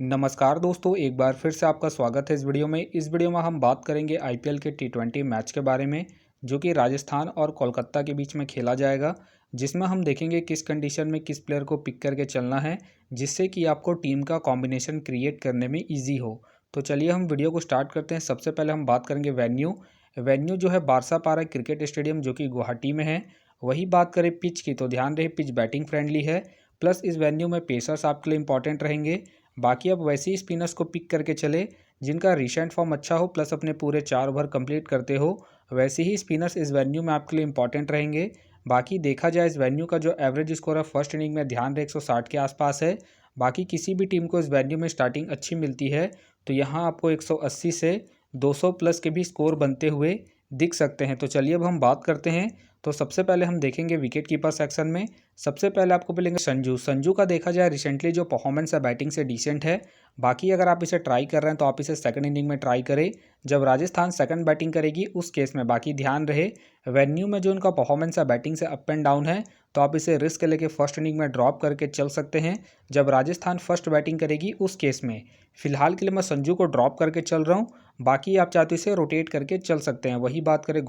नमस्कार दोस्तों, एक बार फिर से आपका स्वागत है इस वीडियो में हम बात करेंगे आईपीएल के टी20 मैच के बारे में, जो कि राजस्थान और कोलकाता के बीच में खेला जाएगा। जिसमें हम देखेंगे किस कंडीशन में किस प्लेयर को पिक करके चलना है, जिससे कि आपको टीम का कॉम्बिनेशन क्रिएट करने में ईजी हो। तो चलिए हम वीडियो को स्टार्ट करते हैं। सबसे पहले हम बात करेंगे वेन्यू जो है बारसापारा क्रिकेट स्टेडियम, जो कि गुवाहाटी में है। वही बात करें पिच की, तो ध्यान रहे पिच बैटिंग फ्रेंडली है, प्लस इस वेन्यू में पेसर्स आपके लिए इंपॉर्टेंट रहेंगे। बाकी अब वैसे ही स्पिनर्स को पिक करके चले जिनका रिसेंट फॉर्म अच्छा हो, प्लस अपने पूरे 4 ओवर कंप्लीट करते हो। वैसे ही स्पिनर्स इस वेन्यू में आपके लिए इंपॉर्टेंट रहेंगे। बाकी देखा जाए इस वेन्यू का जो एवरेज स्कोर है फर्स्ट इनिंग में ध्यान रहे 160 के आसपास है। बाकी किसी भी टीम को इस वेन्यू में स्टार्टिंग अच्छी मिलती है तो यहाँ आपको 180 से 200 प्लस के भी स्कोर बनते हुए दिख सकते हैं। तो चलिए अब हम बात करते हैं। तो सबसे पहले हम देखेंगे विकेट कीपर सेक्शन में। सबसे पहले आपको मिलेंगे संजू का देखा जाए रिसेंटली जो परफॉर्मेंस है बैटिंग से डिसेंट है। बाकी अगर आप इसे ट्राई कर रहे हैं तो आप इसे सेकंड इनिंग में ट्राई करें जब राजस्थान सेकंड बैटिंग करेगी उस केस में। बाकी ध्यान रहे वेन्यू में जो उनका परफॉर्मेंस है बैटिंग से अप एंड डाउन है, तो आप इसे रिस्क लेके फर्स्ट इनिंग में ड्रॉप करके चल सकते हैं जब राजस्थान फर्स्ट बैटिंग करेगी उस केस में। फिलहाल के लिए मैं संजू को ड्रॉप करके चल रहा हूँ। बाकी आप चाहते इसे रोटेट करके चल सकते हैं। वही बात करें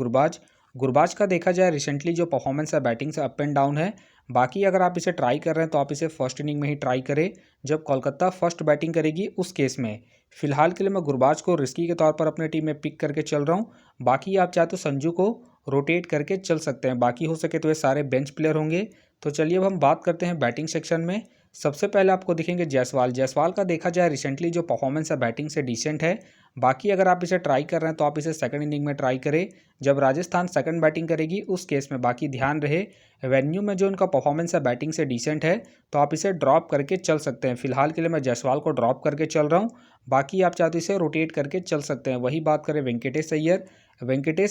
गुरबाज का देखा जाए रिसेंटली जो परफॉर्मेंस है बैटिंग से अप एंड डाउन है। बाकी अगर आप इसे ट्राई कर रहे हैं तो आप इसे फर्स्ट इनिंग में ही ट्राई करें जब कोलकाता फर्स्ट बैटिंग करेगी उस केस में। फिलहाल के लिए मैं गुरबाज को रिस्की के तौर पर अपने टीम में पिक करके चल रहा हूँ। बाकी आप चाहे तो संजू को रोटेट करके चल सकते हैं। बाकी हो सके तो ये सारे बेंच प्लेयर होंगे। तो चलिए अब हम बात करते हैं बैटिंग सेक्शन में। सबसे पहले आपको दिखेंगे जायसवाल का देखा जाए रिसेंटली जो परफॉर्मेंस है बैटिंग से डिसेंट है। बाकी अगर आप इसे ट्राई कर रहे हैं तो आप इसे सेकंड इनिंग में ट्राई करें जब राजस्थान सेकंड बैटिंग करेगी उस केस में। बाकी ध्यान रहे वेन्यू में जो उनका परफॉर्मेंस है बैटिंग से डिसेंट है, तो आप इसे ड्रॉप करके चल सकते हैं। फिलहाल के लिए मैं जायसवाल को ड्रॉप करके चल रहा हूँ। बाकी आप चाहते इसे रोटेट करके चल सकते हैं। वही बात करें वेंकटेश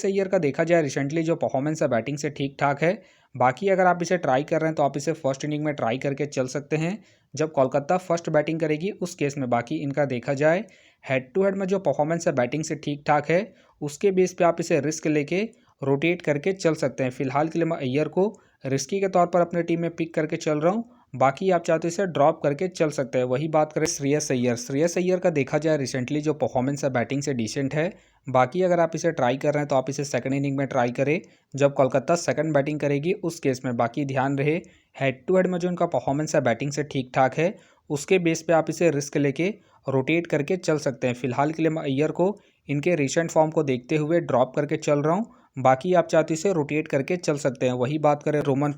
अय्यर का देखा जाए रिसेंटली जो परफॉर्मेंस है बैटिंग से ठीक ठाक है। बाकी अगर आप इसे ट्राई कर रहे हैं तो आप इसे फर्स्ट इनिंग में ट्राई करके चल सकते हैं जब कोलकाता फर्स्ट बैटिंग करेगी उस केस में। बाकी इनका देखा जाए हेड टू हेड में जो परफॉर्मेंस है बैटिंग से ठीक ठाक है, उसके बेस पे आप इसे रिस्क लेके रोटेट करके चल सकते हैं। फिलहाल के लिए मैं अय्यर को रिस्की के तौर पर अपने टीम में पिक करके चल रहा हूँ। बाकी आप चाहते इसे ड्रॉप करके चल सकते हैं। वही बात करें श्रेयस अय्यर का देखा जाए रिसेंटली जो परफॉर्मेंस है बैटिंग से डिसेंट है। बाकी अगर आप इसे ट्राई कर रहे हैं तो आप इसे सेकंड इनिंग में ट्राई करें जब कोलकाता सेकंड बैटिंग करेगी उस केस में। बाकी ध्यान रहे हेड टू हेड में जो उनका परफॉर्मेंस है बैटिंग से ठीक ठाक है, उसके बेस पे आप इसे रिस्क लेके रोटेट करके चल सकते हैं। फिलहाल के लिए मैं अय्यर को इनके रिसेंट फॉर्म को देखते हुए ड्रॉप करके चल रहा हूँ। बाकी आप चाहते इसे रोटेट करके चल सकते हैं। वही बात करें रोमन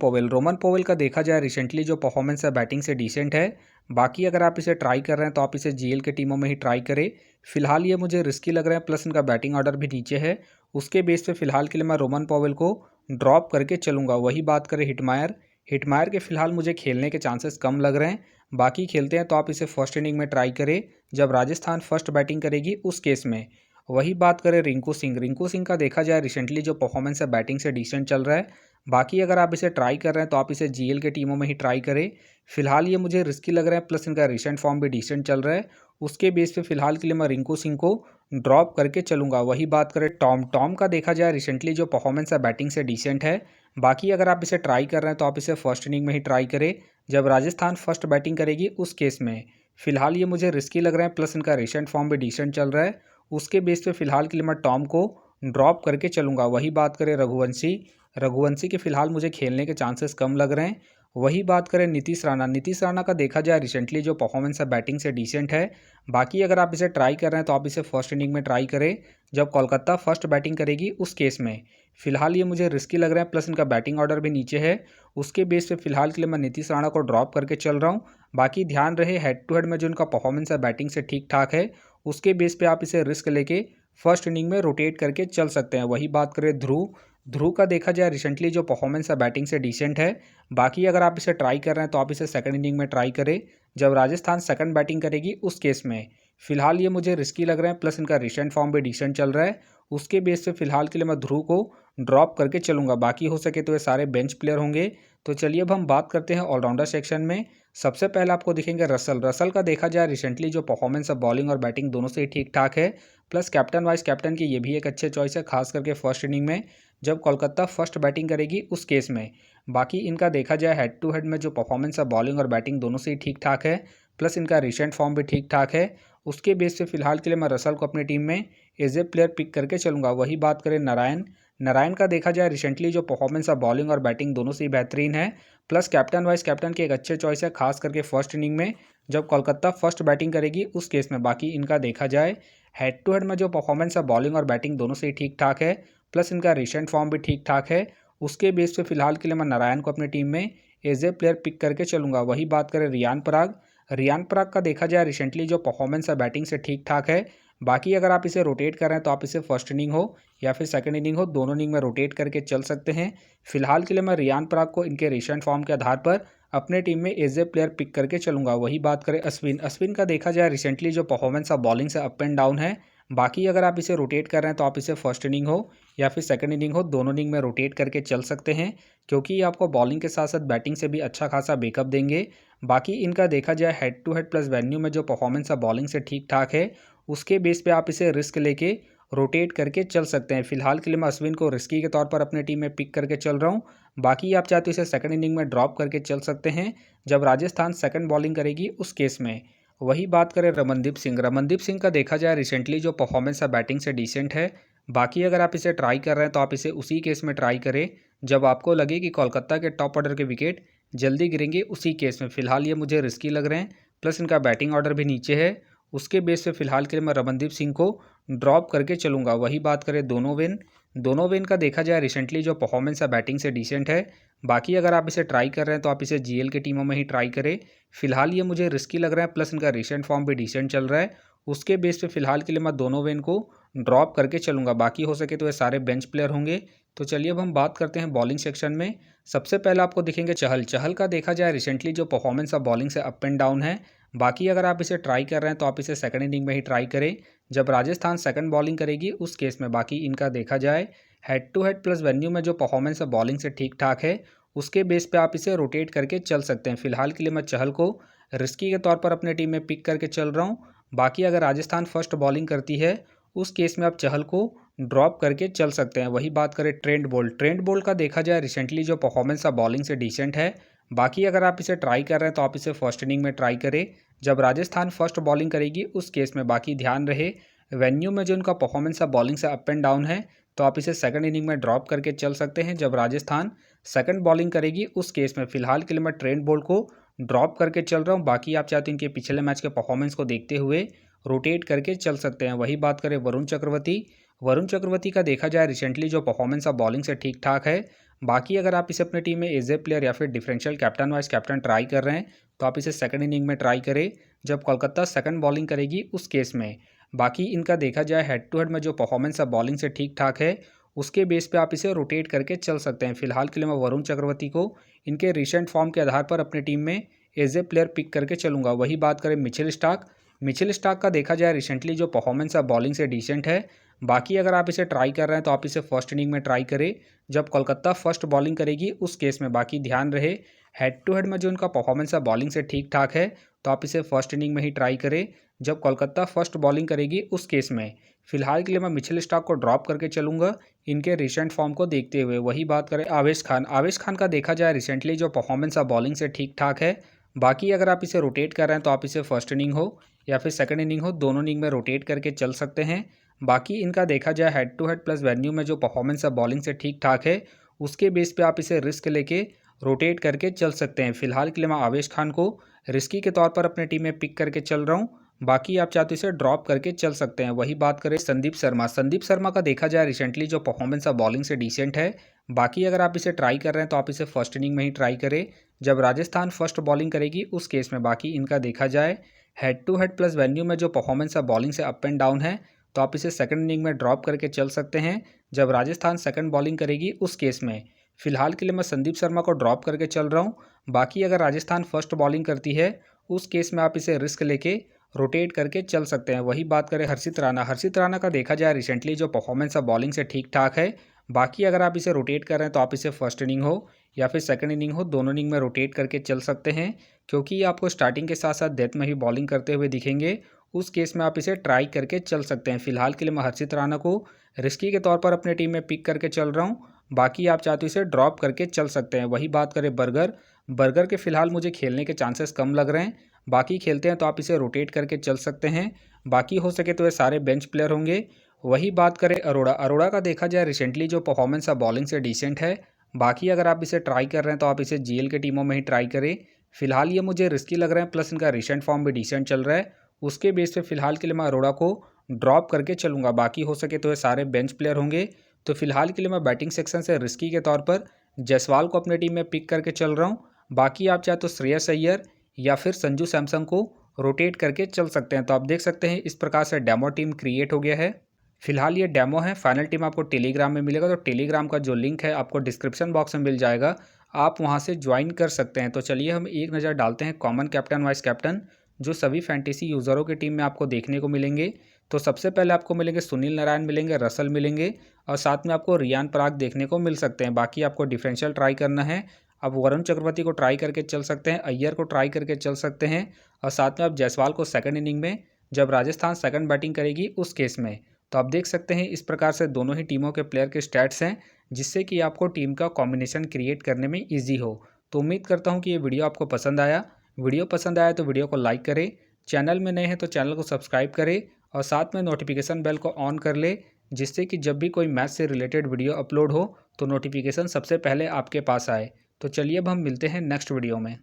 पोवेल का देखा जाए रिसेंटली जो परफॉर्मेंस है बैटिंग से डिसेंट है। बाकी अगर आप इसे ट्राई कर रहे हैं तो आप इसे जीएल के टीमों में ही ट्राई करें। फिलहाल ये मुझे रिस्की लग रहा है, प्लस इनका बैटिंग ऑर्डर भी नीचे है। उसके बेस पे फिलहाल के लिए मैं रोमन पोवेल को ड्रॉप करके चलूँगा। वही बात करें हिटमायर के फिलहाल मुझे खेलने के चांसेस कम लग रहे हैं। बाकी खेलते हैं तो आप इसे फर्स्ट इनिंग में ट्राई करें जब राजस्थान फर्स्ट बैटिंग करेगी उस केस में। वही बात करें रिंकू सिंह का देखा जाए रिसेंटली जो परफॉर्मेंस है बैटिंग से डिसेंट चल रहा है। बाकी अगर आप इसे ट्राई कर रहे हैं तो आप इसे जीएल के टीमों में ही ट्राई करें। फिलहाल ये मुझे रिस्की लग रहा है, प्लस इनका रिसेंट फॉर्म भी डिसेंट चल रहा है। उसके बेस पे फिलहाल के लिए मैं रिंकू सिंह को ड्रॉप करके चलूँगा। वही बात करें टॉम का देखा जाए रिसेंटली जो परफॉर्मेंस है बैटिंग से डिसेंट है। बाकी अगर आप इसे ट्राई कर रहे हैं तो आप इसे फर्स्ट इनिंग में ही ट्राई करें जब राजस्थान फर्स्ट बैटिंग करेगी उस केस में। फिलहाल ये मुझे रिस्की लग रहा है, प्लस इनका रिसेंट फॉर्म भी डिसेंट चल रहा है। उसके बेस पे फिलहाल के लिए मैं टॉम को ड्रॉप करके चलूँगा। वही बात करें रघुवंशी के फिलहाल मुझे खेलने के चांसेस कम लग रहे हैं। वही बात करें नीतीश राणा का देखा जाए रिसेंटली जो परफॉर्मेंस है बैटिंग से डिसेंट है। बाकी अगर आप इसे ट्राई कर रहे हैं तो आप इसे फर्स्ट इनिंग में ट्राई करें जब कोलकाता फर्स्ट बैटिंग करेगी उस केस में। फिलहाल ये मुझे रिस्की लग रहा है, प्लस इनका बैटिंग ऑर्डर भी नीचे है। उसके बेस पे फिलहाल के लिए मैं नीतीश राणा को ड्रॉप करके चल रहा हूँ। बाकी ध्यान रहे हेड टू हेड में जो उनका परफॉर्मेंस है बैटिंग से ठीक ठाक है, उसके बेस पे आप इसे रिस्क लेके फर्स्ट इनिंग में रोटेट करके चल सकते हैं। वही बात करें ध्रुव का देखा जाए रिसेंटली जो परफॉर्मेंस है बैटिंग से डिसेंट है। बाकी अगर आप इसे ट्राई कर रहे हैं तो आप इसे सेकंड इनिंग में ट्राई करें जब राजस्थान सेकंड बैटिंग करेगी उस केस में। फिलहाल ये मुझे रिस्की लग रहे हैं, प्लस इनका रिसेंट फॉर्म भी डिसेंट चल रहा है। उसके बेस पे फिलहाल के लिए मैं ध्रुव को ड्रॉप करके चलूँगा। बाकी हो सके तो ये सारे बेंच प्लेयर होंगे। तो चलिए अब हम बात करते हैं ऑलराउंडर सेक्शन में। सबसे पहले आपको दिखेंगे रसल का देखा जाए रिसेंटली जो परफॉर्मेंस है बॉलिंग और बैटिंग दोनों से ही ठीक ठाक है। प्लस कैप्टन वाइस कैप्टन की ये भी एक अच्छे चॉइस है, खास करके फर्स्ट इनिंग में जब कोलकाता फर्स्ट बैटिंग करेगी उस केस में। बाकी इनका देखा जाए हेड टू हेड में जो परफॉर्मेंस है बॉलिंग और बैटिंग दोनों से ही ठीक ठाक है। प्लस इनका रिसेंट फॉर्म भी ठीक ठाक है। उसके बेस पे फिलहाल के लिए मैं रसल को अपनी टीम में एज ए प्लेयर पिक करके चलूँगा। वही बात करें नारायण, नारायण का देखा जाए रिसेंटली जो परफॉर्मेंस है बॉलिंग और बैटिंग दोनों से ही बेहतरीन है। प्लस कैप्टन वाइस कैप्टन की एक अच्छे चॉइस है, खास करके फर्स्ट इनिंग में जब कोलकाता फर्स्ट बैटिंग करेगी उस केस में। बाकी इनका देखा जाए हेड टू हेड में जो परफॉर्मेंस है बॉलिंग और बैटिंग दोनों से ही ठीक ठाक है, प्लस इनका रिसेंट फॉर्म भी ठीक ठाक है। उसके बेस पे फिलहाल के लिए मैं नारायण को अपनी टीम में एज ए प्लेयर पिक करके चलूँगा। वही बात करें रियान पराग, रियान पराग का देखा जाए रिसेंटली जो परफॉर्मेंस है बैटिंग से ठीक ठाक है। बाकी अगर आप इसे रोटेट कर रहे हैं तो आप इसे फर्स्ट इनिंग हो या फिर सेकंड इनिंग हो, दोनों इनिंग में रोटेट करके चल सकते हैं। फिलहाल के लिए मैं रियान पराग को इनके रिसेंट फॉर्म के आधार पर अपने टीम में एज ए प्लेयर पिक करके चलूँगा। वही बात करें अश्विन, अश्विन का देखा जाए रिसेंटली जो परफॉर्मेंस है बॉलिंग से अप एंड डाउन है। बाकी अगर आप इसे रोटेट कर रहे हैं तो आप इसे फर्स्ट इनिंग हो या फिर सेकंड इनिंग हो, दोनों इनिंग में रोटेट करके चल सकते हैं, क्योंकि ये आपको बॉलिंग के साथ साथ बैटिंग से भी अच्छा खासा बैकअप देंगे। बाकी इनका देखा जाए head to head plus venue में जो परफॉर्मेंस है बॉलिंग से ठीक ठाक है, उसके बेस पे आप इसे रिस्क लेके रोटेट करके चल सकते हैं। फिलहाल के लिए मैं अश्विन को रिस्की के तौर पर अपने टीम में पिक करके चल रहा हूँ। बाकी आप चाहते हो इसे सेकंड इनिंग में ड्रॉप करके चल सकते हैं जब राजस्थान सेकंड बॉलिंग करेगी उस केस में। वही बात करें रमनदीप सिंह, रमनदीप सिंह का देखा जाए रिसेंटली जो परफॉर्मेंस है बैटिंग से डिसेंट है। बाकी अगर आप इसे ट्राई कर रहे हैं तो आप इसे उसी केस में ट्राई करें जब आपको लगे कि कोलकाता के टॉप ऑर्डर के विकेट जल्दी गिरेंगे, उसी केस में। फिलहाल ये मुझे रिस्की लग रहे हैं, प्लस इनका बैटिंग ऑर्डर भी नीचे है। उसके बेस पे फिलहाल के लिए मैं रमनदीप सिंह को ड्रॉप करके चलूँगा। वही बात करें दोनों वेन का देखा जाए रिसेंटली जो परफॉर्मेंस है बैटिंग से डिसेंट है। बाकी अगर आप इसे ट्राई कर रहे हैं तो आप इसे जीएल की टीमों में ही ट्राई करें। फिलहाल ये मुझे रिस्की लग रहा है, प्लस इनका रिसेंट फॉर्म भी डिसेंट चल रहा है। उसके बेस पे फिलहाल के लिए मैं दोनों वेन को ड्रॉप करके चलूँगा। बाकी हो सके तो ये सारे बेंच प्लेयर होंगे। तो चलिए अब हम बात करते हैं बॉलिंग सेक्शन में। सबसे पहले आपको दिखेंगे चहल, चहल का देखा जाए रिसेंटली जो परफॉर्मेंस है बॉलिंग से अप एंड डाउन है। बाकी अगर आप इसे ट्राई कर रहे हैं तो आप इसे सेकंड इनिंग में ही ट्राई करें जब राजस्थान सेकंड बॉलिंग करेगी उस केस में। बाकी इनका देखा जाए head to head plus venue में जो परफॉर्मेंस है बॉलिंग से ठीक ठाक है, उसके बेस पे आप इसे रोटेट करके चल सकते हैं। फिलहाल के लिए मैं चहल को रिस्की के तौर पर अपने टीम में पिक करके चल रहा हूँ। बाकी अगर राजस्थान फर्स्ट बॉलिंग करती है उस केस में आप चहल को ड्रॉप करके चल सकते हैं। वही बात करें ट्रेंट बोल्ट, ट्रेंट बोल्ट का देखा जाए रिसेंटली जो परफॉर्मेंस है बॉलिंग से डिसेंट है। बाकी अगर आप इसे ट्राई कर रहे हैं तो आप इसे फर्स्ट इनिंग में ट्राई करें जब राजस्थान फर्स्ट बॉलिंग करेगी उस केस में। बाकी ध्यान रहे वेन्यू में जो उनका परफॉर्मेंस है बॉलिंग से अप एंड डाउन है, तो आप इसे सेकंड इनिंग में ड्रॉप करके चल सकते हैं जब राजस्थान सेकंड बॉलिंग करेगी उस केस में। फिलहाल के लिए मैं ट्रेंट बोल्ट को ड्रॉप करके चल रहा हूँ। बाकी आप चाहते हैं इनके पिछले मैच के परफॉर्मेंस को देखते हुए रोटेट करके चल सकते हैं। वही बात करें वरुण चक्रवर्ती, वरुण चक्रवर्ती का देखा जाए रिसेंटली जो परफॉर्मेंस है बॉलिंग से ठीक ठाक है। बाकी अगर आप इसे अपने टीम में एज ए प्लेयर या फिर differential captain vice captain try कर रहे हैं तो आप इसे सेकंड इनिंग में ट्राई करें जब कोलकाता सेकंड बॉलिंग करेगी उस केस में। बाकी इनका देखा जाए हेड टू हेड में जो परफॉर्मेंस है बॉलिंग से ठीक ठाक है, उसके बेस पे आप इसे रोटेट करके चल सकते हैं। फिलहाल के लिए मैं वरुण चक्रवर्ती को इनके रिसेंट फॉर्म के आधार पर अपनी टीम में एज ए प्लेयर पिक करके चलूँगा। वही बात करें मिचेल स्टार्क, मिचेल स्टार्क का देखा जाए रिसेंटली जो परफॉर्मेंस है बॉलिंग से डिसेंट है। बाकी अगर आप इसे ट्राई कर रहे हैं तो आप इसे फर्स्ट इनिंग में ट्राई करें जब कोलकाता फर्स्ट बॉलिंग करेगी उस केस में। बाकी ध्यान रहे हेड टू हेड में जो उनका परफॉर्मेंस है बॉलिंग से ठीक ठाक है, तो आप इसे फर्स्ट इनिंग में ही ट्राई करें जब कोलकाता फर्स्ट बॉलिंग करेगी उस केस में। फिलहाल के लिए मैं मिचेल स्टार्क को ड्रॉप करके चलूँगा इनके रिसेंट फॉर्म को देखते हुए। वही बात करें आवेश खान, आवेश खान का देखा जाए रिसेंटली जो परफॉर्मेंस है बॉलिंग से ठीक ठाक है। बाकी अगर आप इसे रोटेट कर रहे हैं तो आप इसे फर्स्ट इनिंग हो या फिर सेकंड इनिंग हो, दोनों इनिंग में रोटेट करके चल सकते हैं। बाकी इनका देखा जाए head to head plus venue में जो परफॉर्मेंस है बॉलिंग से ठीक ठाक है, उसके बेस पे आप इसे रिस्क लेके रोटेट करके चल सकते हैं। फिलहाल के लिए मैं आवेश खान को रिस्की के तौर पर अपने टीम में पिक करके चल रहा हूँ। बाकी आप चाहते इसे ड्रॉप करके चल सकते हैं। वही बात करें संदीप शर्मा, संदीप शर्मा का देखा जाए रिसेंटली जो परफॉर्मेंस है बॉलिंग से डिसेंट है। बाकी अगर आप इसे ट्राई कर रहे हैं तो आप इसे फर्स्ट इनिंग में ही ट्राई करें जब राजस्थान फर्स्ट बॉलिंग करेगी उस केस में। बाकी इनका देखा जाए head to head plus venue में जो परफॉर्मेंस है बॉलिंग से अप एंड डाउन है, तो आप इसे सेकंड इनिंग में ड्रॉप करके चल सकते हैं जब राजस्थान सेकंड बॉलिंग करेगी उस केस में। फिलहाल के लिए मैं संदीप शर्मा को ड्रॉप करके चल रहा हूँ। बाकी अगर राजस्थान फर्स्ट बॉलिंग करती है उस केस में आप इसे रिस्क लेके रोटेट करके चल सकते हैं। वही बात करें हर्षित राणा, हर्षित राणा का देखा जाए रिसेंटली जो परफॉर्मेंस है बॉलिंग से ठीक ठाक है। बाकी अगर आप इसे रोटेट कर रहे हैं तो आप इसे फर्स्ट इनिंग हो या फिर सेकंड इनिंग हो, दोनों इनिंग में रोटेट करके चल सकते हैं, क्योंकि ये आपको स्टार्टिंग के साथ साथ डेथ में ही बॉलिंग करते हुए दिखेंगे। उस केस में आप इसे ट्राई करके चल सकते हैं। फिलहाल के लिए मैं हर्षित राणा को रिस्की के तौर पर अपने टीम में पिक करके चल रहा हूँ। बाकी आप चाहते हो इसे ड्रॉप करके चल सकते हैं। वही बात करें बर्गर, बर्गर के फिलहाल मुझे खेलने के चांसेस कम लग रहे हैं। बाकी खेलते हैं तो आप इसे रोटेट करके चल सकते हैं। बाकी हो सके तो ये सारे बेंच प्लेयर होंगे। वही बात करें अरोड़ा का देखा जाए रिसेंटली जो परफॉर्मेंस है बॉलिंग से डिसेंट है। बाकी अगर आप इसे ट्राई कर रहे हैं तो आप इसे जीएल के टीमों में ही ट्राई करें। फिलहाल ये मुझे रिस्की लग रहे हैं, प्लस इनका रिसेंट फॉर्म भी डिसेंट चल रहा है। उसके बेस पे फिलहाल के लिए मैं अरोड़ा को ड्रॉप करके चलूँगा। बाकी हो सके तो ये सारे बेंच प्लेयर होंगे। तो फिलहाल के लिए मैं बैटिंग सेक्शन से रिस्की के तौर पर जायसवाल को अपने टीम में पिक करके चल रहा हूँ। बाकी आप चाहे तो श्रेयस अय्यर या फिर संजू सैमसन को रोटेट करके चल सकते हैं। तो आप देख सकते हैं इस प्रकार से डेमो टीम क्रिएट हो गया है। फिलहाल ये डेमो है, फाइनल टीम आपको टेलीग्राम में मिलेगा। तो टेलीग्राम का जो लिंक है आपको डिस्क्रिप्शन बॉक्स में मिल जाएगा, आप वहां से ज्वाइन कर सकते हैं। तो चलिए हम एक नज़र डालते हैं कॉमन कैप्टन वाइस कैप्टन जो सभी फैंटेसी यूज़रों की टीम में आपको देखने को मिलेंगे। तो सबसे पहले आपको मिलेंगे सुनील नारायण मिलेंगे, रसल मिलेंगे और साथ में आपको रियान पराग देखने को मिल सकते हैं। बाकी आपको डिफरेंशियल ट्राई करना है। आप वरुण चक्रवर्ती को ट्राई करके चल सकते हैं, अय्यर को ट्राई करके चल सकते हैं और साथ में आप जायसवाल को सेकंड इनिंग में जब राजस्थान सेकंड बैटिंग करेगी उस केस में। तो आप देख सकते हैं इस प्रकार से दोनों ही टीमों के प्लेयर के स्टैट्स हैं, जिससे कि आपको टीम का कॉम्बिनेशन क्रिएट करने में ईजी हो। तो उम्मीद करता हूँ कि ये वीडियो आपको पसंद आया। वीडियो पसंद आया तो वीडियो को लाइक करें, चैनल में नए हैं तो चैनल को सब्सक्राइब करें और साथ में नोटिफिकेशन बेल को ऑन कर ले, जिससे कि जब भी कोई मैच से रिलेटेड वीडियो अपलोड हो तो नोटिफिकेशन सबसे पहले आपके पास आए। तो चलिए अब हम मिलते हैं नेक्स्ट वीडियो में।